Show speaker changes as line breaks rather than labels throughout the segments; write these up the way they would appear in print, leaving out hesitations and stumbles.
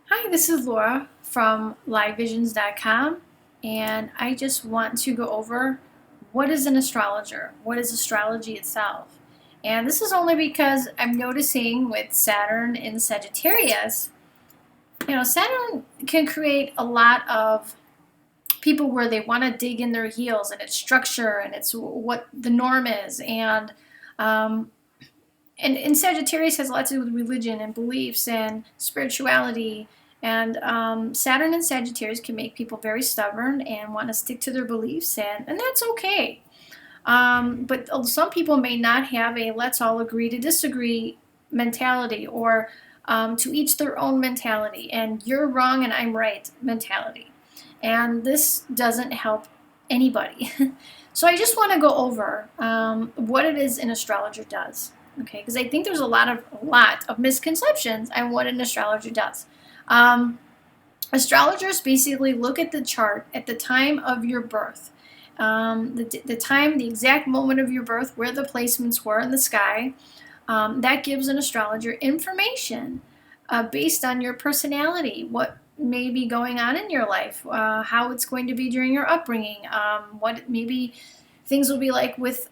Hi, this is Laura from LiveVisions.com, and I just want to go over what is an astrologer, what is astrology itself. And this is only because I'm noticing with Saturn in Sagittarius, Saturn can create a lot of people where they want to dig in their heels and its structure and it's what the norm is. Um, and Sagittarius has a lot to do with religion and beliefs and spirituality. And Saturn and Sagittarius can make people very stubborn and want to stick to their beliefs, and that's okay. But some people may not have a let's all agree to disagree mentality, or to each their own mentality, and you're wrong and I'm right mentality. And this doesn't help anybody. So I just want to go over what it is an astrologer does. Okay, because I think there's a lot of misconceptions on what an astrologer does. Astrologers basically look at the chart at the time of your birth, the exact moment of your birth, where the placements were in the sky. That gives an astrologer information based on your personality, what may be going on in your life, how it's going to be during your upbringing, what maybe things will be like with.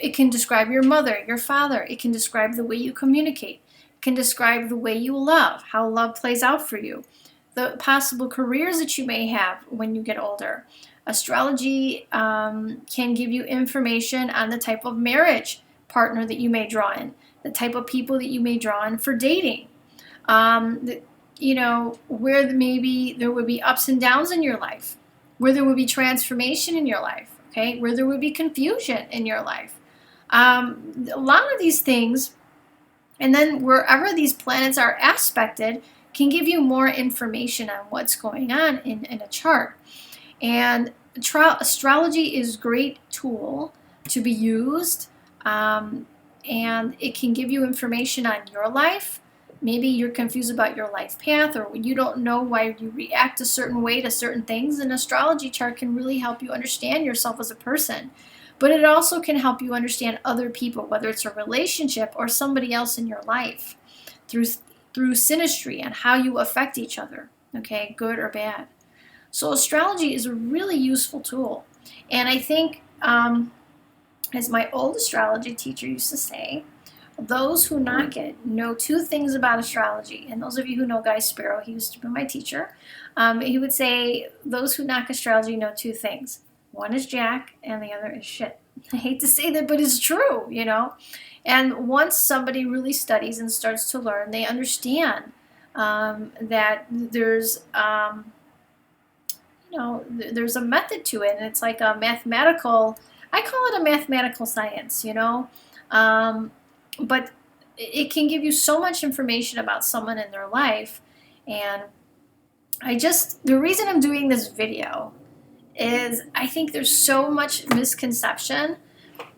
It can describe your mother, your father. It can describe the way you communicate. It can describe the way you love, how love plays out for you, the possible careers that you may have when you get older. Astrology can give you information on the type of marriage partner that you may draw in, the type of people that you may draw in for dating. Where maybe there would be ups and downs in your life, where there would be transformation in your life, okay, where there would be confusion in your life. A lot of these things, and then wherever these planets are aspected, can give you more information on what's going on in a chart. And astrology is a great tool to be used, and it can give you information on your life. Maybe you're confused about your life path, or you don't know why you react a certain way to certain things. An astrology chart can really help you understand yourself as a person. But it also can help you understand other people, whether it's a relationship or somebody else in your life, through synastry and how you affect each other, okay, good or bad. So astrology is a really useful tool. And I think, as my old astrology teacher used to say, those who knock it know two things about astrology. And those of you who know Guy Sparrow, he used to be my teacher, he would say, those who knock astrology know two things. One is Jack, and the other is shit. I hate to say that, but it's true, And once somebody really studies and starts to learn, they understand that there's there's a method to it, and it's like a mathematical, I call it a mathematical science, but it can give you so much information about someone in their life. And the reason I'm doing this video is I think there's so much misconception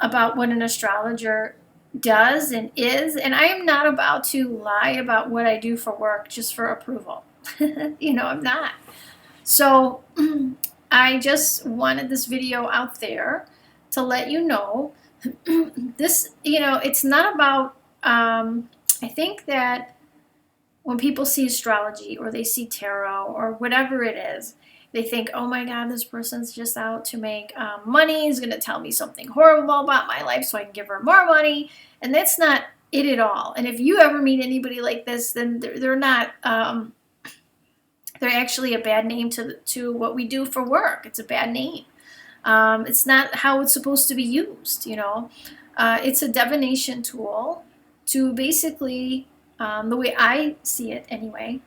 about what an astrologer does and is, and I am not about to lie about what I do for work just for approval. I'm not. So I just wanted this video out there to let you know this, it's not about, I think that when people see astrology or they see tarot or whatever it is, they think, oh my God, this person's just out to make money. He's going to tell me something horrible about my life so I can give her more money. And that's not it at all. And if you ever meet anybody like this, then they're not, they're actually a bad name to what we do for work. It's a bad name. It's not how it's supposed to be used, It's a divination tool to basically, the way I see it anyway,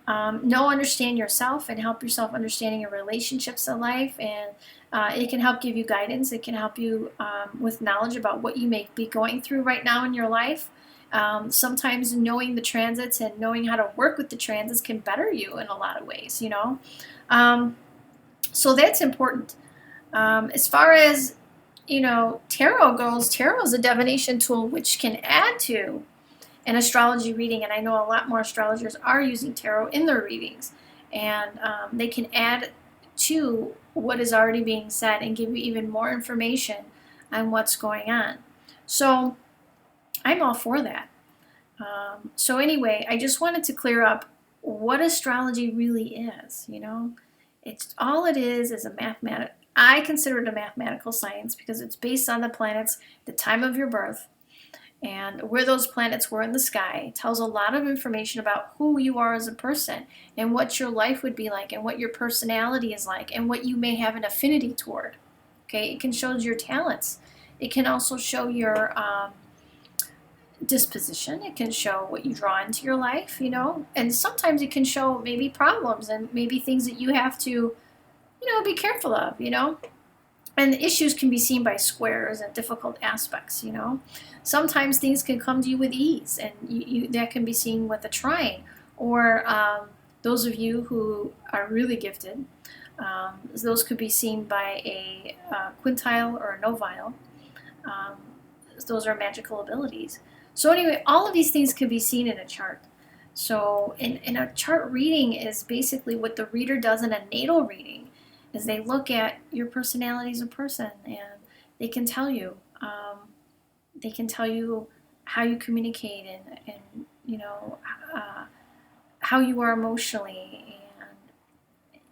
understand yourself and help yourself understanding your relationships in life. And it can help give you guidance. It can help you with knowledge about what you may be going through right now in your life. Sometimes knowing the transits and knowing how to work with the transits can better you in a lot of ways, So that's important. As far as, tarot goes, tarot is a divination tool which can add to an astrology reading, and I know a lot more astrologers are using tarot in their readings, and they can add to what is already being said and give you even more information on what's going on. So I'm all for that. So anyway, I just wanted to clear up what astrology really is, you know? It's all it is a mathematical, I consider it a mathematical science because it's based on the planets, the time of your birth, and where those planets were in the sky. It tells a lot of information about who you are as a person and what your life would be like and what your personality is like and what you may have an affinity toward. Okay, it can show your talents. It can also show your disposition. It can show what you draw into your life, you know, and sometimes it can show maybe problems and maybe things that you have to, you know, be careful of, you know. And the issues can be seen by squares and difficult aspects, you know. Sometimes things can come to you with ease, and that can be seen with a trine. Or those of you who are really gifted, those could be seen by a quintile or a novile. Those are magical abilities. So anyway, all of these things can be seen in a chart. So in a chart reading is basically what the reader does in a natal reading, is they look at your personality as a person, and they can tell you how you communicate and you know, how you are emotionally, and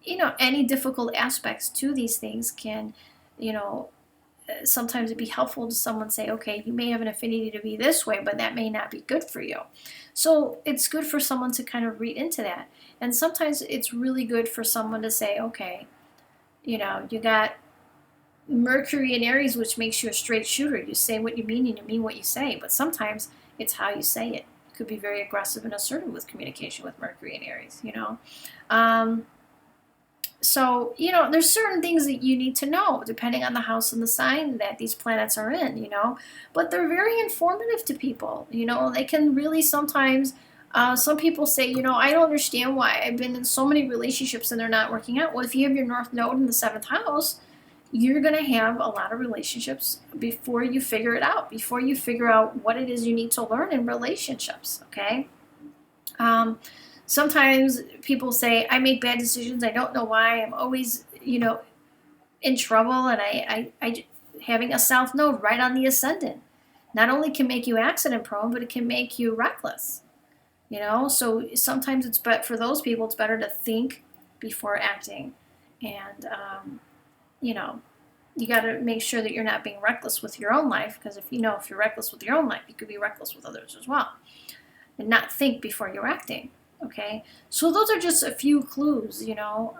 you know, any difficult aspects to these things can, you know, sometimes it'd be helpful to someone say, okay, you may have an affinity to be this way, but that may not be good for you. So it's good for someone to kind of read into that. And sometimes it's really good for someone to say, okay, you know, you got Mercury in Aries, which makes you a straight shooter. You say what you mean and you mean what you say, but sometimes it's how you say it. You could be very aggressive and assertive with communication with Mercury in Aries, you know. So, you know, there's certain things that you need to know depending on the house and the sign that these planets are in, you know, but they're very informative to people, you know. They can really sometimes, some people say, you know, I don't understand why I've been in so many relationships and they're not working out. Well, if you have your North Node in the 7th house, you're going to have a lot of relationships before you figure it out, before you figure out what it is you need to learn in relationships, okay? Sometimes people say, I make bad decisions, I don't know why, I'm always, you know, in trouble, and I having a South Node right on the ascendant not only can make you accident prone, but it can make you reckless, you know. So sometimes it's, but for those people, it's better to think before acting, and you know, you got to make sure that you're not being reckless with your own life, because if you're reckless with your own life, you could be reckless with others as well, and not think before you're acting. Okay, so those are just a few clues, you know.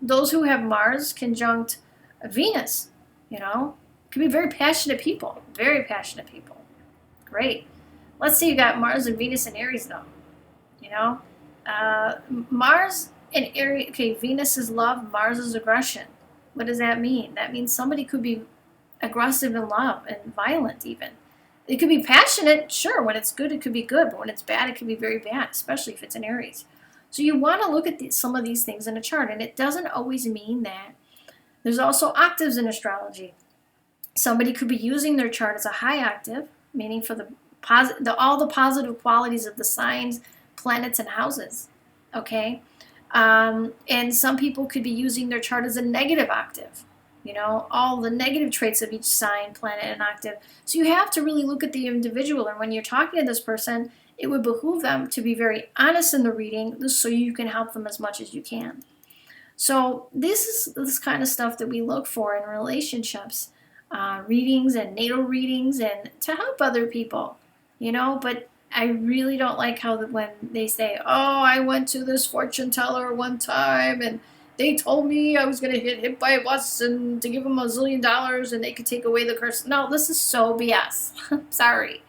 Those who have Mars conjunct Venus, you know, can be very passionate people, very passionate people. Great. Let's say you got Mars and Venus in Aries, though, you know. Mars in Aries, okay, Venus is love, Mars is aggression. What does that mean? That means somebody could be aggressive in love and violent even. It could be passionate, sure. When it's good, it could be good. But when it's bad, it can be very bad, especially if it's in Aries. So you want to look at some of these things in a chart. And it doesn't always mean that. There's also octaves in astrology. Somebody could be using their chart as a high octave, meaning for all the positive qualities of the signs, planets, and houses. Okay? And some people could be using their chart as a negative octave. You know, all the negative traits of each sign, planet, and octave. So you have to really look at the individual. And when you're talking to this person, it would behoove them to be very honest in the reading so you can help them as much as you can. So this is this kind of stuff that we look for in relationships, readings and natal readings, and to help other people, you know. But I really don't like how when they say, oh, I went to this fortune teller one time and they told me I was going to get hit by a bus and to give them $1 zillion and they could take away the curse. No, this is so BS. Sorry.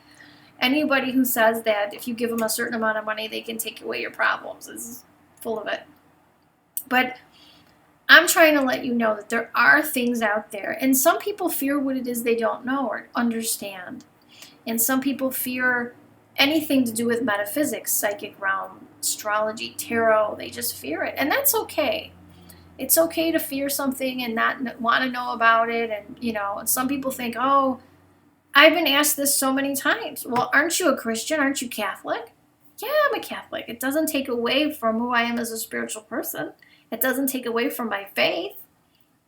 Anybody who says that if you give them a certain amount of money, they can take away your problems is full of it. But I'm trying to let you know that there are things out there. And some people fear what it is they don't know or understand. And some people fear anything to do with metaphysics, psychic realm, astrology, tarot. They just fear it. And that's okay. It's okay to fear something and not want to know about it. And, you know, and some people think, oh, I've been asked this so many times. Well, aren't you a Christian? Aren't you Catholic? Yeah, I'm a Catholic. It doesn't take away from who I am as a spiritual person. It doesn't take away from my faith,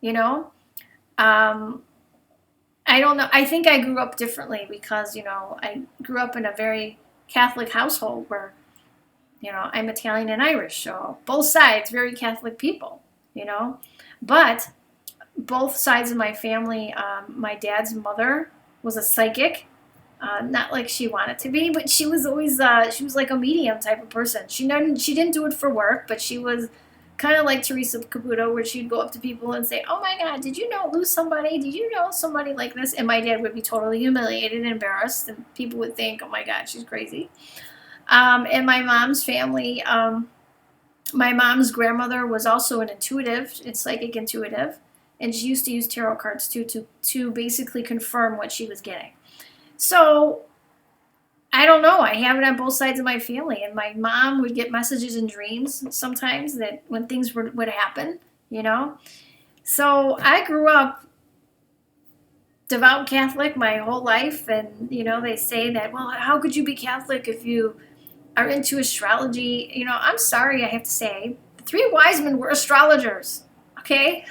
you know. I don't know. I think I grew up differently because, you know, I grew up in a very Catholic household where You know, I'm Italian and Irish, so both sides, very Catholic people, you know. But both sides of my family, my dad's mother was a psychic. Not like she wanted to be, but she was always she was like a medium type of person. She didn't do it for work, but she was kind of like Teresa Caputo, where she'd go up to people and say, "Oh my God, did you lose somebody? Did you know somebody like this?" And my dad would be totally humiliated and embarrassed, and people would think, "Oh my God, she's crazy." And my mom's family, my mom's grandmother was also an intuitive, it's psychic intuitive, and she used to use tarot cards too to basically confirm what she was getting. So I don't know. I have it on both sides of my family, and my mom would get messages in dreams sometimes that when things would happen, you know. So I grew up devout Catholic my whole life, and you know they say that, well, how could you be Catholic if you are into astrology? You know, I'm sorry, I have to say, the three wise men were astrologers. Okay,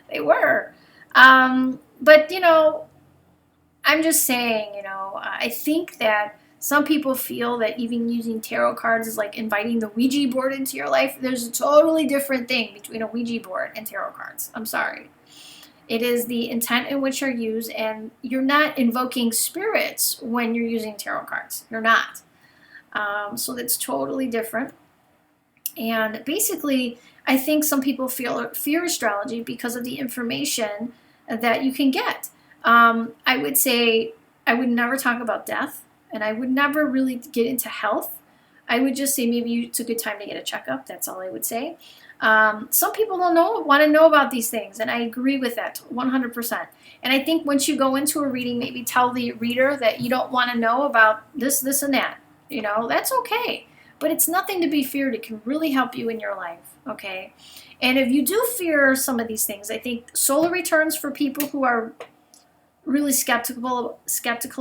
they were. But you know, I'm just saying, you know, I think that some people feel that even using tarot cards is like inviting the Ouija board into your life. There's a totally different thing between a Ouija board and tarot cards. I'm sorry. It is the intent in which are used, and you're not invoking spirits when you're using tarot cards. You're not. So that's totally different. And basically, I think some people fear astrology because of the information that you can get. I would say I would never talk about death, and I would never really get into health. I would just say maybe it's a good time to get a checkup. That's all I would say. Some people want to know about these things, and I agree with that 100%. And I think once you go into a reading, maybe tell the reader that you don't want to know about this, this, and that. You know, that's okay. But it's nothing to be feared. It can really help you in your life, okay? And if you do fear some of these things, I think solar returns for people who are really skeptical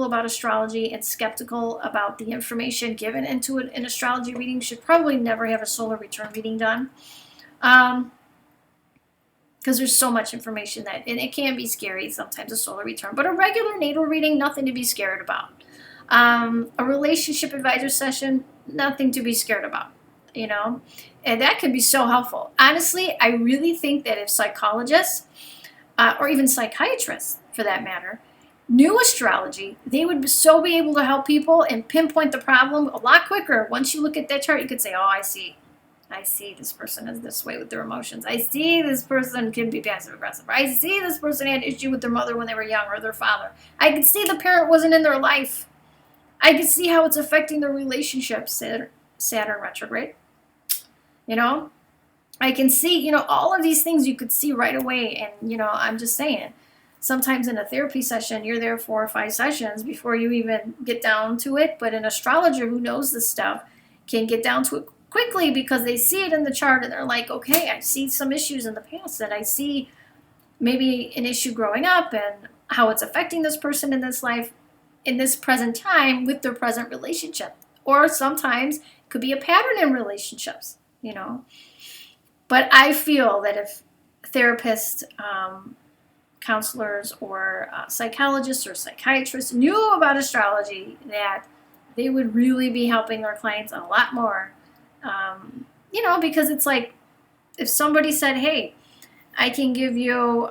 about astrology and skeptical about the information given into an astrology reading should probably never have a solar return reading done. Because there's so much information and it can be scary sometimes, a solar return. But a regular natal reading, nothing to be scared about. A relationship advisor session, nothing to be scared about, you know. And that can be so helpful. Honestly, I really think that if psychologists, or even psychiatrists for that matter, knew astrology, they would be able to help people and pinpoint the problem a lot quicker. Once you look at that chart, you could say, oh, I see this person is this way with their emotions. I see this person can be passive aggressive. I see this person had an issue with their mother when they were young, or their father. I could see the parent wasn't in their life. I could see how it's affecting their relationships, Saturn retrograde. You know, I can see, you know, all of these things you could see right away. And, you know, I'm just saying, sometimes in a therapy session, you're there 4 or 5 sessions before you even get down to it. But an astrologer who knows this stuff can get down to it quickly because they see it in the chart and they're like, okay, I see some issues in the past, and I see maybe an issue growing up and how it's affecting this person in this life, in this present time with their present relationship. Or sometimes it could be a pattern in relationships, you know. But I feel that if therapists, counselors, or psychologists or psychiatrists knew about astrology, that they would really be helping their clients a lot more. You know, because it's like if somebody said, hey, I can give you,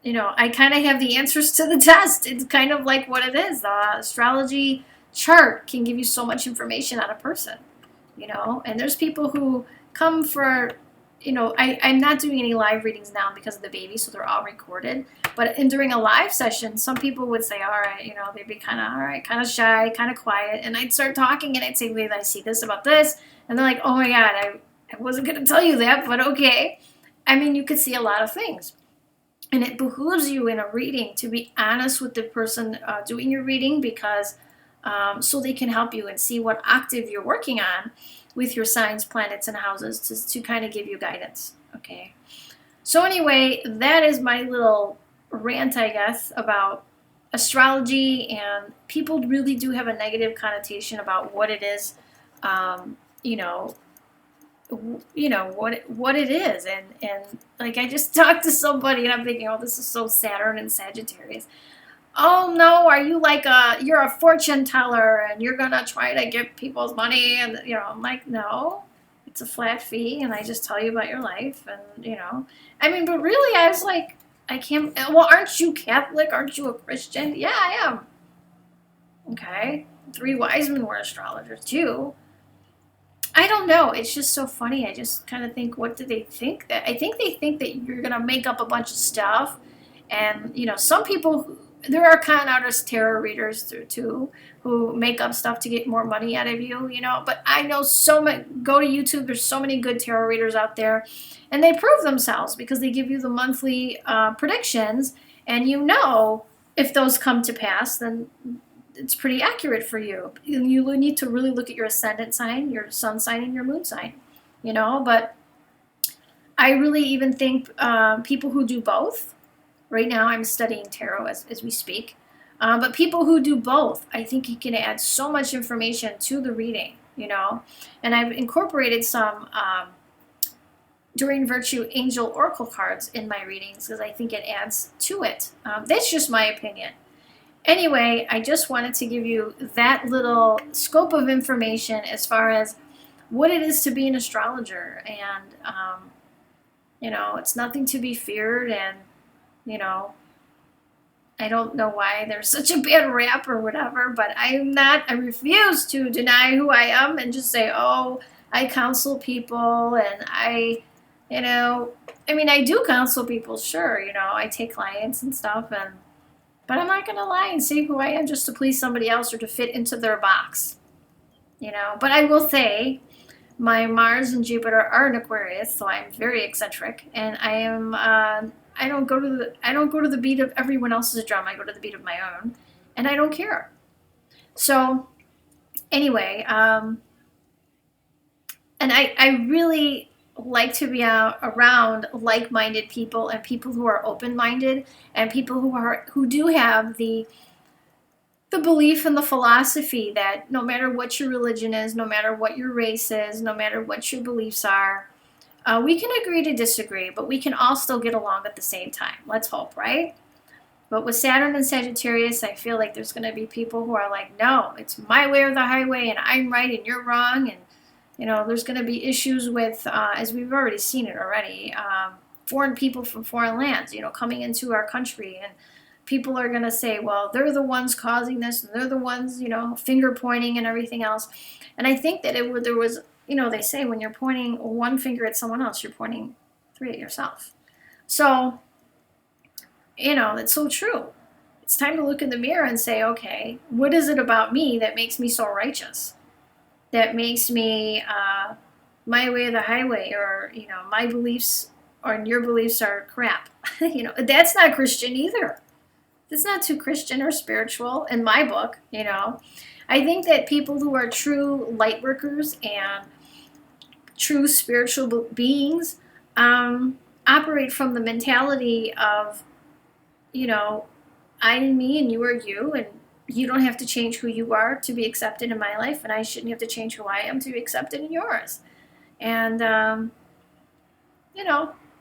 you know, I kind of have the answers to the test. It's kind of like what it is. The astrology chart can give you so much information on a person, you know. And there's people who come for, you know, I'm not doing any live readings now because of the baby, so they're all recorded. But during a live session, some people would say, all right, you know, they'd be kind of, all right, kind of shy, kind of quiet. And I'd start talking and I'd say, wait, I see this about this. And they're like, oh my God, I wasn't going to tell you that, but okay. I mean, you could see a lot of things. And it behooves you in a reading to be honest with the person doing your reading, because so they can help you and see what octave you're working on with your signs, planets, and houses to kind of give you guidance, okay? So anyway, that is my little rant, I guess, about astrology, and people really do have a negative connotation about what it is, you know what it is, and like I just talked to somebody and I'm thinking, oh, this is so Saturn and Sagittarius. oh no, are you like you're a fortune teller and you're gonna try to get people's money? And I'm like, no, it's a flat fee and I just tell you about your life. And I mean, but really I was like, I can't. Well, aren't you Catholic? Aren't you a Christian? Yeah, I am. Okay, three wise men were astrologers too. I don't know. It's just so funny. I just kind of think, what do they think? That I think they think that you're gonna make up a bunch of stuff, and some people. There are con artists, tarot readers too, who make up stuff to get more money out of you. But I know so many. Go to YouTube. There's so many good tarot readers out there, and they prove themselves because they give you the monthly predictions, and if those come to pass, then it's pretty accurate for you. You need to really look at your ascendant sign, your sun sign, and your moon sign. But I really even think people who do both. Right now, I'm studying tarot as we speak. But people who do both, I think you can add so much information to the reading. And I've incorporated some Doreen Virtue angel oracle cards in my readings because I think it adds to it. That's just my opinion. Anyway, I just wanted to give you that little scope of information as far as what it is to be an astrologer. And, it's nothing to be feared. And, I don't know why there's such a bad rap or whatever, but I refuse to deny who I am and just say, oh, I counsel people and I do counsel people, sure. I take clients and stuff but I'm not going to lie and say who I am just to please somebody else or to fit into their box. But I will say my Mars and Jupiter are in Aquarius, so I'm very eccentric, and I am I don't go to the beat of everyone else's drum. I go to the beat of my own, and I don't care. So anyway, and I really like to be around like-minded people and people who are open-minded and people who do have the belief and the philosophy that no matter what your religion is, no matter what your race is, no matter what your beliefs are, we can agree to disagree, but we can all still get along at the same time. Let's hope, right? But with Saturn and Sagittarius, I feel like there's going to be people who are like, no, it's my way or the highway, and I'm right and you're wrong, and there's going to be issues with, as we've already seen it already, foreign people from foreign lands, coming into our country. And people are going to say, well, they're the ones causing this, and they're the ones, finger pointing and everything else. And I think that there was, they say when you're pointing one finger at someone else, you're pointing three at yourself. So, it's so true. It's time to look in the mirror and say, okay, what is it about me that makes me so righteous? That makes me my way or the highway, or my beliefs or your beliefs are crap. That's not Christian either. That's not too Christian or spiritual in my book. I think that people who are true light workers and true spiritual beings operate from the mentality of I am me and you are you, and you don't have to change who you are to be accepted in my life, and I shouldn't have to change who I am to be accepted in yours. And,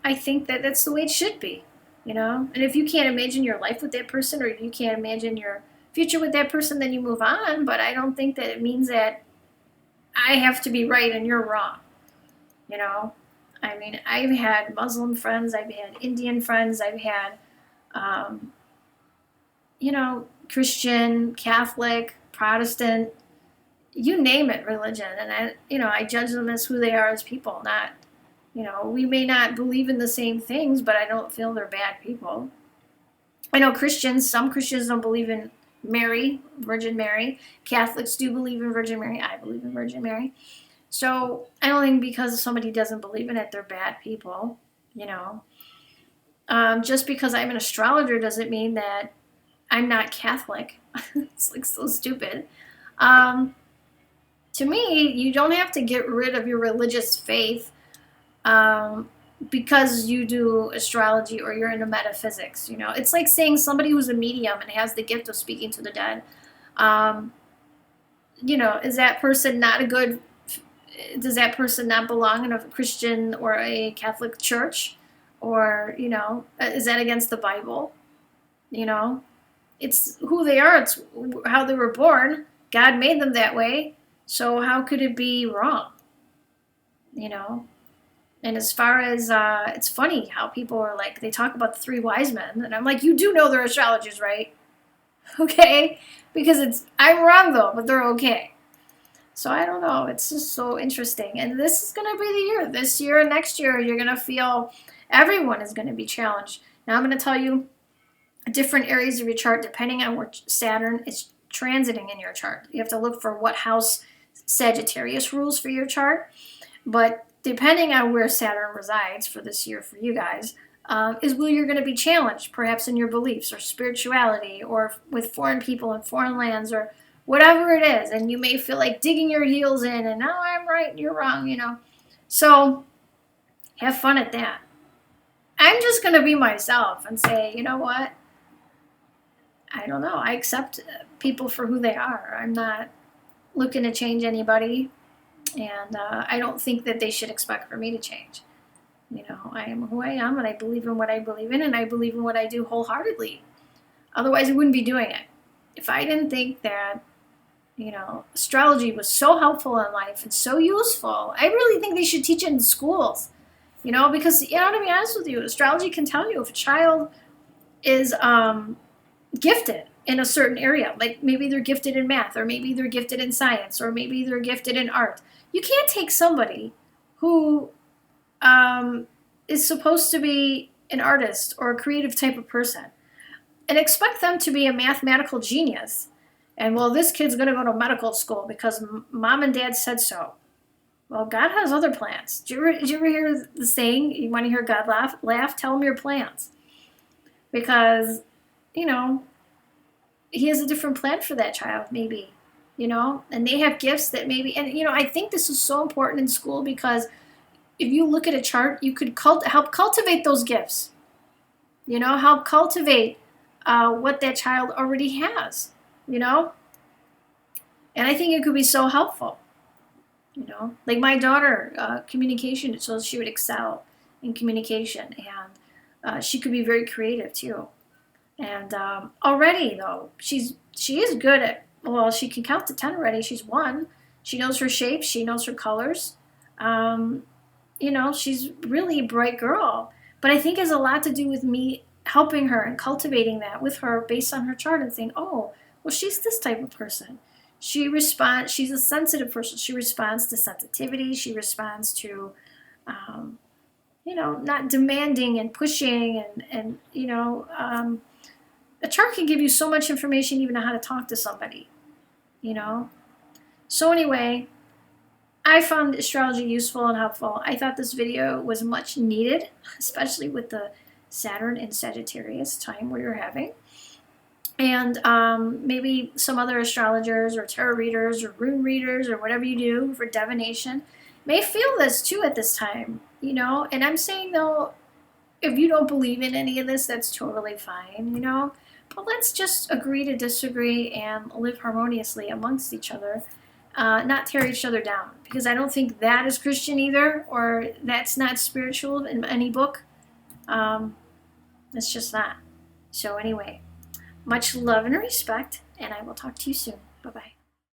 I think that that's the way it should be, And if you can't imagine your life with that person, or you can't imagine your future with that person, then you move on. But I don't think that it means that I have to be right and you're wrong, I mean, I've had Muslim friends, I've had Indian friends, I've had, Christian, Catholic, Protestant, you name it, religion. And I judge them as who they are as people, not, we may not believe in the same things, but I don't feel they're bad people. I know some Christians don't believe in Mary, Virgin Mary. Catholics do believe in Virgin Mary. I believe in Virgin Mary. So I don't think because somebody doesn't believe in it, they're bad people, Just because I'm an astrologer doesn't mean that I'm not Catholic. It's like so stupid. To me, you don't have to get rid of your religious faith because you do astrology or you're into metaphysics. It's like saying somebody who's a medium and has the gift of speaking to the dead. Is that person not a good? Does that person not belong in a Christian or a Catholic church? Or, is that against the Bible? it's who they are. It's how they were born. God made them that way. So how could it be wrong? You know? And as far as, it's funny how people are like, they talk about the three wise men. And I'm like, you do know they're astrologers, right? Okay? Because I'm wrong though, but they're okay. So I don't know. It's just so interesting. And this is going to be the year. This year and next year, you're going to feel everyone is going to be challenged. Now I'm going to tell you different areas of your chart depending on where Saturn is transiting in your chart. You have to look for what house Sagittarius rules for your chart. But depending on where Saturn resides for this year for you guys, is where you're going to be challenged, perhaps in your beliefs or spirituality or with foreign people and foreign lands or whatever it is. And you may feel like digging your heels in and, oh, I'm right and you're wrong, you know. So have fun at that. I'm just going to be myself and say, you know what? I don't know. I accept people for who they are. I'm not looking to change anybody. And I don't think that they should expect for me to change. You know, I am who I am, and I believe in what I believe in, and I believe in what I do wholeheartedly. Otherwise, I wouldn't be doing it. If I didn't think that, you know, astrology was so helpful in life and so useful, I really think they should teach it in schools. You know, because, you know, to be honest with you, astrology can tell you if a child is gifted in a certain area, like maybe they're gifted in math, or maybe they're gifted in science, or maybe they're gifted in art. You can't take somebody who is supposed to be an artist or a creative type of person and expect them to be a mathematical genius. And, well, this kid's going to go to medical school because mom and dad said so. Well, God has other plans. Did you ever hear the saying, you want to hear God laugh? Tell him your plans. Because, you know, he has a different plan for that child, maybe, you know, and they have gifts that maybe, and, you know, I think this is so important in school because if you look at a chart, you could help cultivate those gifts, you know, help cultivate what that child already has, you know, and I think it could be so helpful, you know, like my daughter, communication, so she would excel in communication, and she could be very creative too. And already, though, she is good at, well, she can count to 10 already. She's 1. She knows her shapes. She knows her colors. You know, she's really a bright girl. But I think it has a lot to do with me helping her and cultivating that with her based on her chart and saying, oh, well, she's this type of person. She's a sensitive person. She responds to sensitivity. She responds to, you know, not demanding and pushing and you know, a chart can give you so much information even on how to talk to somebody, you know. So anyway, I found astrology useful and helpful. I thought this video was much needed, especially with the Saturn and Sagittarius time we were having. And maybe some other astrologers or tarot readers or rune readers or whatever you do for divination may feel this too at this time, you know. And I'm saying, though, if you don't believe in any of this, that's totally fine, you know. But let's just agree to disagree and live harmoniously amongst each other. Not tear each other down, because I don't think that is Christian either, or that's not spiritual in any book. It's just not. So anyway, much love and respect, and I will talk to you soon. Bye-bye.